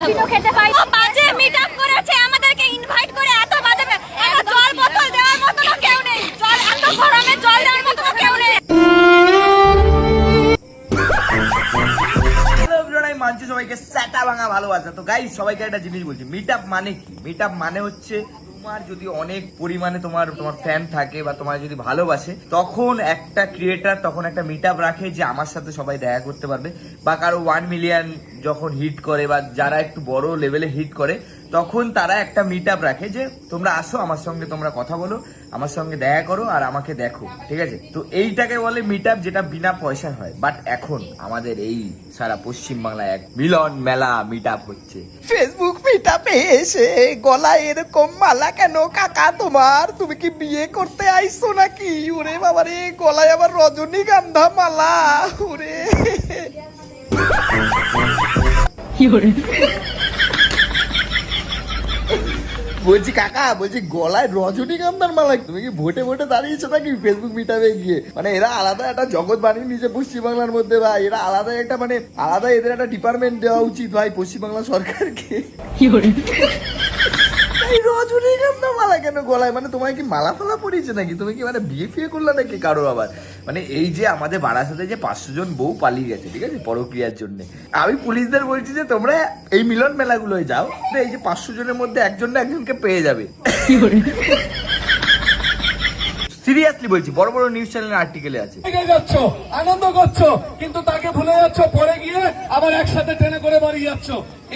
খেতে পাই বাজে মিটআপ করেছে আমাদেরকে ইনভাইট করে এত বাজে একটা জল বোতল দেওয়ার মতো না কেউ নেই জল এত গরমে জল দেওয়ার মতো না কেউ নেই মানছি সবাইকে সেটা ভাঙা ভালোবাসা। তো গাইস সবাইকে একটা জিনিস বলছি, মিটআপ মানে কি? মিটআপ মানে হচ্ছে তোমার যদি অনেক পরিমাণে তোমার ফ্যান থাকে বা তোমার যদি ভালোবাসে, তখন একটা ক্রিয়েটার তখন একটা মিটআপ রাখে যে আমার সাথে সবাই দেখা করতে পারবে, বা কারো 1 মিলিয়ন যখন হিট করে বা যারা একটু বড় লেভেলে হিট করে তখন তারা একটা মিটআপ রাখে যে তোমরা আসো আমার সঙ্গে, তোমরা কথা বলো, আমার সঙ্গে দেখা করো আর আমাকে দেখো, ঠিক আছে? তো এইটাকে বলে মিটআপ, যেটা বিনা পয়সা হয়। বাট এখন আমাদের এই সারা পশ্চিম বাংলায় এক মিলন মেলা মিটআপ হচ্ছে। ফেসবুক মিটআপে এসে গলায় এরকম মালা কেন কাকা তোমার? তুমি কি বিয়ে করতে আইছো নাকি? ওরে বাবা রে, গলায় আবার রজনীগন্ধা মালা। ওরে বলছি কাকা, বলছি গলায় রজনীগন্ধার মালা, তুমি কি ভোটে ভোটে দাঁড়িয়েছো নাকি ফেসবুক মিটআপে গিয়ে? মানে এরা আলাদা একটা জগৎ বানিয়ে নিয়েছে পশ্চিমবাংলার মধ্যে ভাই। এরা আলাদা একটা মানে আলাদা এদের একটা ডিপার্টমেন্ট দেওয়া উচিত ভাই পশ্চিমবাংলা সরকারকে। রজনীগন্ধা মালা কেন গলায়? মানে তোমায় কি মালা ফালা পড়িয়েছে নাকি? তুমি কি মানে বিয়ে ফিয়ে করলে নাকি কারো? আবার মানে এই যে আমাদের বারাসাতে যে 500 জন বউ পালিয়ে গেছে, ঠিক আছে, পরক্রিয়ার জন্য, আমি পুলিশদের বলছি যে তোমরা এই মিলন মেলাগুলোয় যাও, এই যে 500 জনের মধ্যে একজন না একজনকে পেয়ে যাবে। সিরিয়াসলি বলছি, বড় বড় নিউজ চ্যানেলের আর্টিকেলে আছে। যাচ্ছ আনন্দ করছো, কিন্তু তাকে ভুলে যাচ্ছ, পরে গিয়ে আবার একসাথে ট্রেনে করে বাড়ি যাচ্ছ।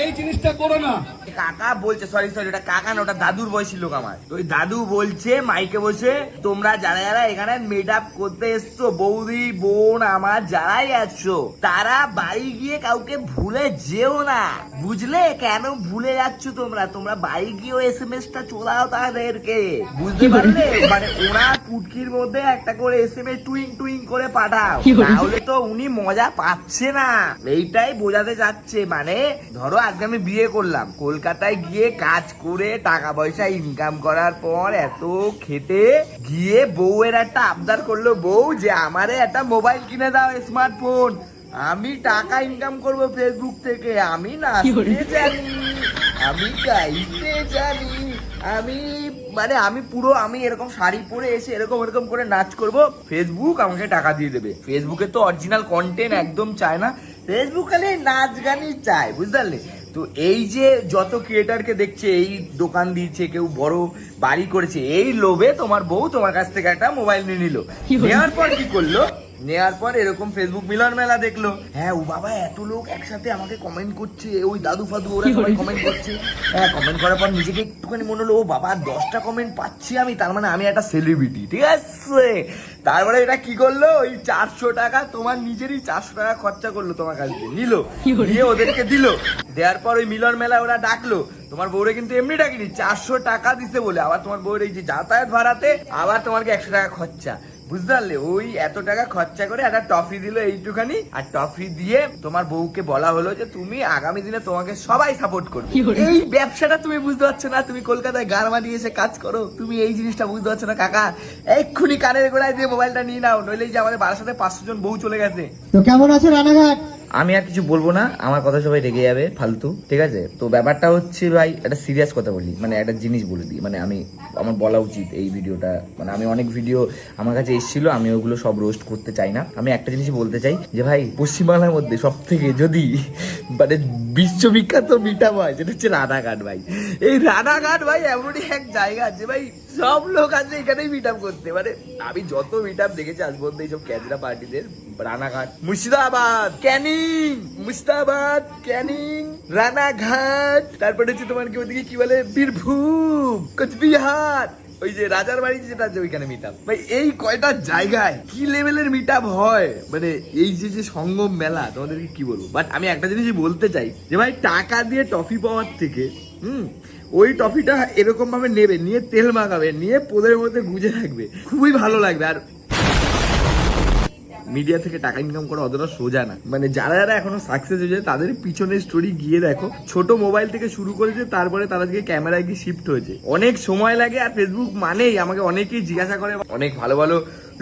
এই জিনিসটা করো না। কাকা বলছে, সরি ওটা কাকা না, ওটা দাদুর বয়সী লোক আমার। তো ওই দাদু বলছে মাইকে বসে, তোমরা যারা যারা এখানে মিটআপ করতে এসছো, বৌদি বোন আমার যারাই আছো, তারা বাড়ি গিয়ে কাউকে ভুলে যেও না, বুঝলে? কেন ভুলে যাচ্ছ তোমরা? তোমরা বাড়ি গিয়েও SMS টা চলাও তাদেরকে, বুঝতে পারলে? মানে ওরা পুটকির মধ্যে একটা করে SMS টুইং টুইং করে পাঠাও, তাহলে তো উনি মজা পাচ্ছে না। এইটাই বোঝাতে যাচ্ছে। মানে ধরো আজকে আমি বিয়ে করলাম, কলকাতায় গিয়ে কাজ করে টাকা পয়সা ইনকাম করার পর এত খেতে গিয়ে বউয়ের একটা আবদার করলো, বউ যে আমারে একটা মোবাইল কিনে দাও, স্মার্টফোন, আমি টাকা ইনকাম করব ফেসবুক থেকে, আমি নাচতে জানি, আমি গাইতে জানি, আমি মানে আমি পুরো আমি এরকম শাড়ি পরে এসে এরকম এরকম করে নাচ করব, ফেসবুক আমাকে টাকা দিয়ে দেবে। ফেসবুকে তো অরিজিনাল কন্টেন্ট একদম চায় না, ফেসবুক খালি নাচ গানই চায়, বুঝতে পারলে? তো এই যে যত ক্রিয়েটারকে দেখছে, এই দোকান দিয়েছে, কেউ বড় বাড়ি করেছে, এই লোভে তোমার বউ তোমার কাছ থেকে একটা মোবাইল নিয়ে নিল। নেওয়ার পর কি করলো? নেওয়ার পর এরকম ফেসবুক মিলন মেলা দেখলো, হ্যাঁ ও বাবা এত লোক একসাথে আমাকে কমেন্ট করছে, ওই দাদু ফাদু ওরা সবাই কমেন্ট করছে। হ্যাঁ, কমেন্ট করার পর নিজেকে একটুখানি মনে হলো, ও বাবা 10টা কমেন্ট পাচ্ছি আমি, তার মানে আমি একটা সেলিব্রিটি, ঠিক আছে? তারপরে এটা কি করলো, ওই 400 টাকা তোমার নিজেরই 400 টাকা খরচা করলো, তোমার কাছ থেকে নিল, নিয়ে ওদেরকে দিল। দেওয়ার পর ওই মিলন মেলা ওরা ডাকলো, তোমার বউরে কিন্তু এমনি ডাকিনি, 400 টাকা দিতে বলে। আবার তোমার বউর এই যে যাতায়াত ভাড়াতে আবার তোমাকে 100 টাকা খরচা, বুঝতে পারলে? ওই এত টাকা খরচা করে একটা টফি দিল এইটুখানি, আর টফি দিয়ে তোমার বউকে বলা হলো যে তুমি আগামী দিনে তোমাকে সবাই সাপোর্ট করবে। এই ব্যবসাটা তুমি বুঝতে পারছো না? তুমি কলকাতায় গান মারিয়ে এসে কাজ করো, তুমি এই জিনিসটা বুঝতে পারছো না কাকা? এক্ষুনি কানের গোড়ায় দিয়ে মোবাইলটা নিয়ে নাও, নইলে যে আমাদের বাড়ির সাথে 500 জন বউ চলে গেছে। তো কেমন আছে রানাঘাট? আমি আর কিছু বলবো না, আমার কথা সবাই রেগে যাবে ফালতু, ঠিক আছে? তো ব্যাপারটা হচ্ছে ভাই, একটা সিরিয়াস কথা বলি, মানে একটা জিনিস বলে দিই, মানে আমার বলা উচিত এই ভিডিওটা। মানে আমি অনেক ভিডিও আমার কাছে এসেছিল, আমি ওগুলো সব রোস্ট করতে চাই না। আমি একটা জিনিস বলতে চাই যে ভাই, পশ্চিমবাংলার মধ্যে সব থেকে যদি মানে বিশ্ববিখ্যাত মিটআপ হয়, যেটা হচ্ছে রানাঘাট ভাই। এই রানাঘাট ভাই এমনই এক জায়গা যে ভাই সব লোক আছে এখানেই মিটআপ করতে। মানে আমি যত মিটআপ দেখেছি আজ পর্যন্ত এইসব ক্যাজরা পার্টিদের, রানাঘাট, মুর্শিদাবাদ, ক্যানিং, মুর্শিদাবাদ, ক্যানিং, রানাঘাট, তারপরে হচ্ছে তোমার কি ওদিকে কি বলে, বীরভূম, কোচবিহার, ওই যে রাজার বাড়ি যেটা আছে ওইখানে মিটআপ। ভাই এই কয়টা জায়গায় কি লেভেলের মিটআপ হয়, মানে এই যে সঙ্গম মেলা, তোমাদেরকে কি বলবো। বাট আমি একটা জিনিসই বলতে চাই যে ভাই, টাকা দিয়ে টফি পাওয়ার থেকে ওই টফিটা এরকম ভাবে নেবে, নিয়ে তেল মাখাবে, নিয়ে পোদের মধ্যে গুজে রাখবে, খুবই ভালো লাগবে। আর মিডিয়া থেকে টাকা ইনকাম করা অতটা সোজা না। মানে যারা যারা এখনো সাকসেস হয়েছে তাদের পিছনের স্টোরি গিয়ে দেখো, ছোট মোবাইল থেকে শুরু করেছে, তারপরে তারা থেকে ক্যামেরায় গিয়ে শিফট হয়েছে, অনেক সময় লাগে। আর ফেসবুক মানেই আমাকে অনেকেই জিজ্ঞাসা করে, অনেক ভালো ভালো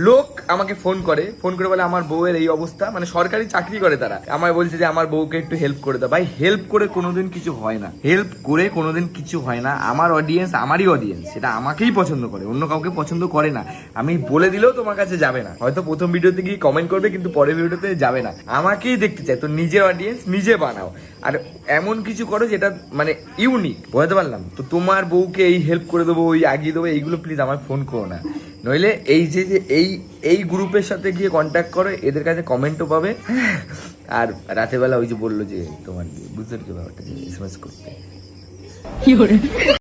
লোক আমাকে ফোন করে বলে আমার বউয়ের এই অবস্থা, মানে সরকারি চাকরি করে তারা, আমায় বলছে যে আমার বউকে একটু হেল্প করে দাও। ভাই হেল্প করে কোনোদিন কিছু হয় না, হেল্প করে কোনোদিন কিছু হয় না। আমার অডিয়েন্স আমারই অডিয়েন্স, সেটা আমাকেই পছন্দ করে, অন্য কাউকে পছন্দ করে না। আমি বলে দিলেও তোমার কাছে যাবে না, হয়তো প্রথম ভিডিওতে গিয়ে কমেন্ট করবে কিন্তু পরের ভিডিওতে যাবে না, আমাকেই দেখতে চায়। তো নিজের অডিয়েন্স নিজে বানাও, আর এমন কিছু করো যেটা মানে ইউনিক, বুঝতে পারলাম। তো তোমার বউকে এই হেল্প করে দেবো, ওই আগিয়ে দেবো, এইগুলো প্লিজ আমার ফোন করো না। নইলে এই যে এই গ্রুপের সাথে গিয়ে কন্ট্যাক্ট করো, এদের কাছে কমেন্টও পাবে। আর রাতের বেলা ওই যে বললো যে তোমার বুঝতে পারছো ব্যাপারটা, যে এসএমএস করতে